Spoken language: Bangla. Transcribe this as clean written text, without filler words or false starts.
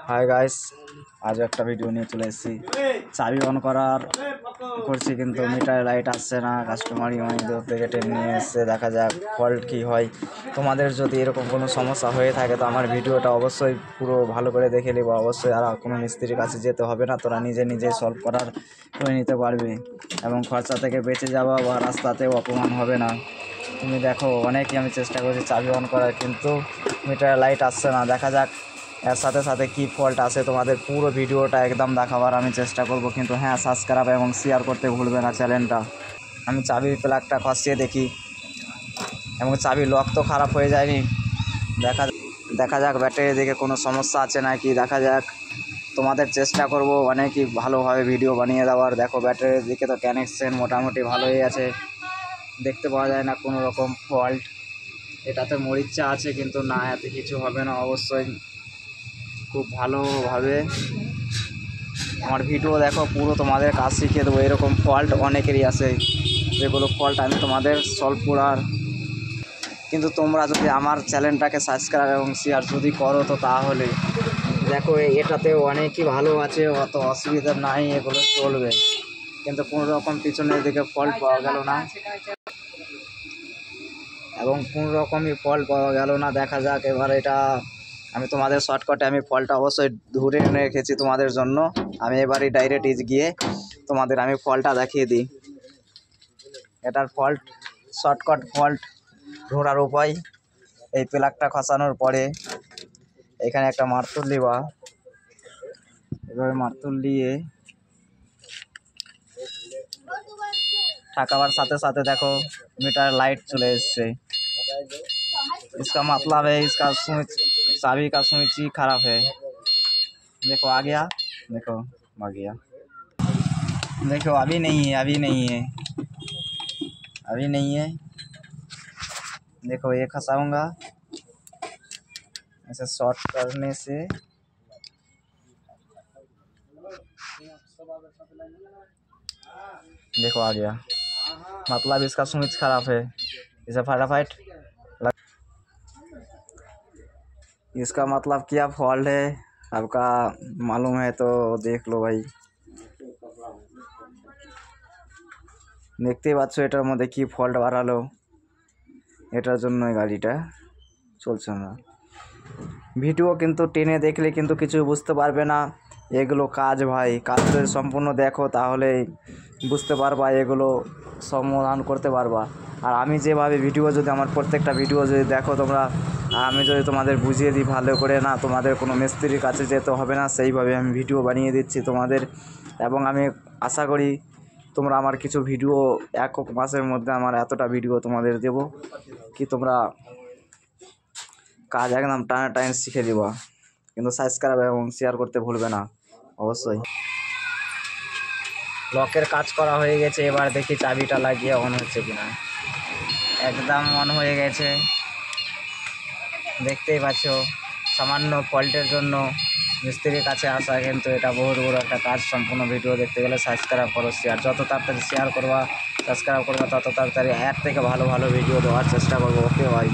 হাই গাইস, আজ একটা ভিডিও নিয়ে চলে এসেছি। চাবি অন করার করছি কিন্তু মিটারে লাইট আসছে না। কাস্টমার ইএমআই থেকে টেনে নিয়ে এসছে, দেখা যাক ফল্ট কী হয়। তোমাদের যদি এরকম কোনো সমস্যা হয়ে থাকে তো আমার ভিডিওটা অবশ্যই পুরো ভালো করে দেখে নেবো। অবশ্যই আর কোনো মিস্ত্রির কাছে যেতে হবে না, তোরা নিজে নিজে সলভ করার করে নিতে পারবে এবং খরচা থেকে বেঁচে যাওয়া বা রাস্তাতেও অপমান হবে না। তুমি দেখো, অনেকই আমি চেষ্টা করছি চাবি অন করার, কিন্তু মিটারে লাইট আসছে না। দেখা যাক এর সাথে সাথে কী ফল্ট আছে, তোমাদের পুরো ভিডিওটা একদম দেখাবার আমি চেষ্টা করব। কিন্তু হ্যাঁ, সাবস্ক্রাইব এবং শেয়ার করতে ভুলবে না চ্যানেলটা। আমি চাবির প্লাগটা খসিয়ে দেখি এবং চাবি লক তো খারাপ হয়ে যায়নি। দেখা যাক ব্যাটারির দিকে কোনো সমস্যা আছে নাকি। দেখা যাক, তোমাদের চেষ্টা করব অনেকই ভালোভাবে ভিডিও বানিয়ে দেওয়ার। দেখো ব্যাটারির দিকে তো কানেকশন মোটামুটি ভালোই আছে, দেখতে পাওয়া যায় না কোনো রকম ফল্ট। এটাতে মরিচা আছে কিন্তু না, এতে কিছু হবে না। অবশ্যই খুব ভালোভাবে আমার ভিডিও দেখো, পুরো তোমাদের কাজ শিখিয়ে দেবো। এরকম ফল্ট অনেকেরই আছে, যেগুলো ফল্ট আমি তোমাদের সলভ করার। কিন্তু তোমরা যদি আমার চ্যানেলটাকে সাবস্ক্রাইব এবং শেয়ার যদি করো তো তাহলে দেখো এটাতেও অনেকই ভালো আছে, অত অসুবিধা নাই, এগুলো চলবে। কিন্তু কোনো রকম পিছনের দিকে ফল্ট পাওয়া গেল না এবং কোনো রকমই ফল্ট পাওয়া গেল না। দেখা যাক এবার এটা আমি তোমাদের শর্টকাটে আমি ফল্টটা অবশ্যই ধরে রেখেছি তোমাদের জন্য। আমি এবারই ডাইরেক্ট গিয়ে তোমাদের আমি ফল্টটা দেখিয়ে দিই। এটার ফল্ট, শর্টকাট ফল্ট ধরার উপায়, এই প্লাগটা খসানোর পরে এখানে একটা মারতুল দিবা। এভাবে মারতুল দিয়ে ঠাকাবার সাথে সাথে देखो मीटर लाइट चले एसছে। इसका मतलब है इसका स्विच, चाबी का स्विच ही खराब है। देखो आ गया, देखो आ गया, देखो अभी नहीं है, अभी नहीं है, अभी नहीं है। देखो ये खसाऊंगा, ऐसे शॉर्ट करने से देखो आ गया। मतलब इसका स्विच खराब है, इसे फटाफट इसका मतलब क्या फॉल्ट है आपका मालूम है तो देख लो भाई। দেখতেই পাচ্ছ এটার মধ্যে কি ফল্ট বাড়ালো, এটার জন্যই গাড়িটা চলছে না। ভিডিও কিন্তু টেনে দেখলে কিন্তু কিছু বুঝতে পারবে না। এগুলো কাজ ভাই, কাজ যদি সম্পূর্ণ দেখো তাহলে বুঝতে পারবা, এগুলো সমাধান করতে পারবা। আর আমি যেভাবে ভিডিও যদি আমার প্রত্যেকটা ভিডিও যদি দেখো তোমরা, আর আমি যদি তোমাদের বুঝিয়ে দিই ভালো করে, না তোমাদের কোনো মিস্ত্রির কাছে যেতে হবে না, সেইভাবে আমি ভিডিও বানিয়ে দিচ্ছি তোমাদের। এবং আমি আশা করি তোমরা আমার কিছু ভিডিও এক মাসের মধ্যে আমার এতটা ভিডিও তোমাদের দেব কি তোমরা কাজ একদম টানা শিখে দিবা। কিন্তু সাবস্ক্রাইব এবং শেয়ার করতে ভুলবে না অবশ্যই। লকের কাজ করা হয়ে গেছে, এবার দেখি চাবিটা লাগিয়ে অন হচ্ছে কিনা। একদম অন হয়ে গেছে, দেখতেই পাচ্ছ। সামান্য ফল্টের জন্য মিস্ত্রির কাছে আসা, কিন্তু এটা বহুত বড় একটা কাজ। সম্পূর্ণ ভিডিও দেখতে গেলে সাবস্ক্রাইব করো, শেয়ার যত তাড়াতাড়ি শেয়ার করবা সাবস্ক্রাইব করবা তত তাড়াতাড়ি এর থেকে ভালো ভালো ভিডিও দেওয়ার চেষ্টা করবো। ওকে ভাই।